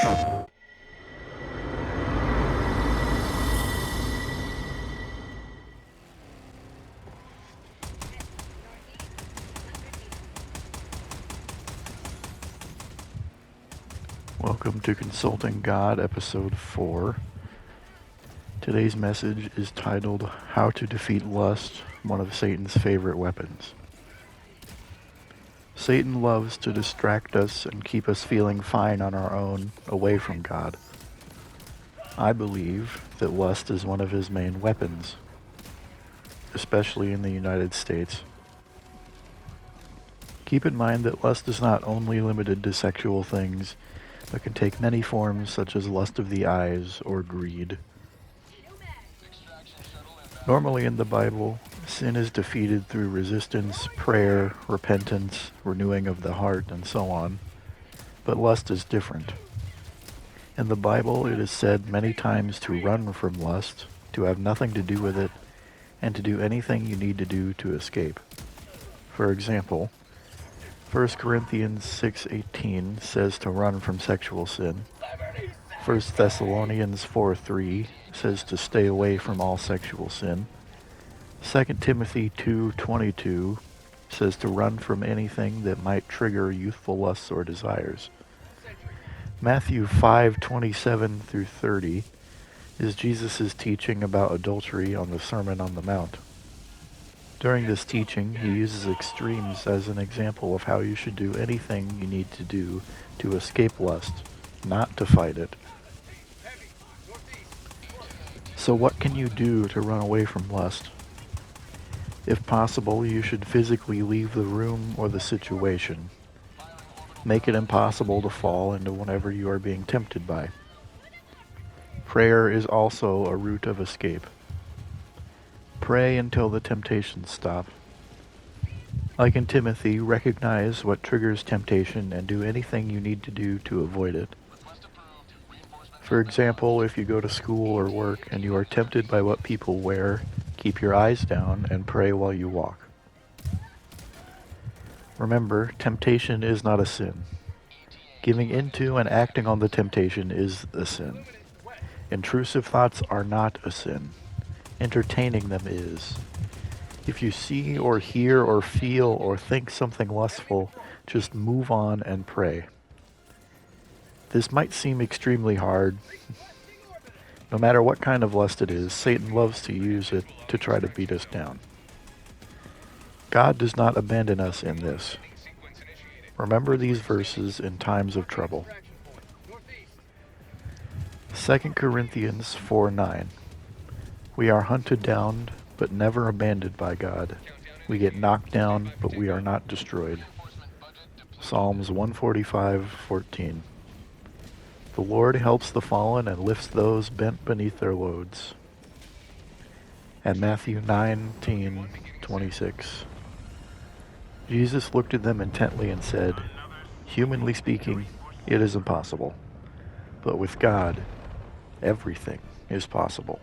Welcome to Consulting God, Episode 4. Today's message is titled, How to Defeat Lust, one of Satan's favorite weapons. Satan loves to distract us and keep us feeling fine on our own, away from God. I believe that lust is one of his main weapons, especially in the United States. Keep in mind that lust is not only limited to sexual things, but can take many forms such as lust of the eyes or greed. Normally in the Bible, sin is defeated through resistance, prayer, repentance, renewing of the heart, and so on. But lust is different. In the Bible, it is said many times to run from lust, to have nothing to do with it, and to do anything you need to do to escape. For example, 1 Corinthians 6:18 says to run from sexual sin. 1 Thessalonians 4:3 says to stay away from all sexual sin. 2 Timothy 2:22 says to run from anything that might trigger youthful lusts or desires. Matthew 5:27 through 30 is Jesus' teaching about adultery on the Sermon on the Mount. During this teaching, he uses extremes as an example of how you should do anything you need to do to escape lust, not to fight it. So what can you do to run away from lust? If possible, you should physically leave the room or the situation. Make it impossible to fall into whatever you are being tempted by. Prayer is also a route of escape. Pray until the temptations stop. Like in Timothy, recognize what triggers temptation and do anything you need to do to avoid it. For example, if you go to school or work and you are tempted by what people wear, keep your eyes down and pray while you walk. Remember, temptation is not a sin. Giving into and acting on the temptation is a sin. Intrusive thoughts are not a sin. Entertaining them is. If you see or hear or feel or think something lustful, just move on and pray. This might seem extremely hard. No matter what kind of lust it is, Satan loves to use it to try to beat us down. God does not abandon us in this. Remember these verses in times of trouble. 2 Corinthians 4:9. We are hunted down, but never abandoned by God. We get knocked down, but we are not destroyed. Psalms 145:14. The Lord helps the fallen and lifts those bent beneath their loads. And Matthew 19:26. Jesus looked at them intently and said, "Humanly speaking, it is impossible, but with God, everything is possible."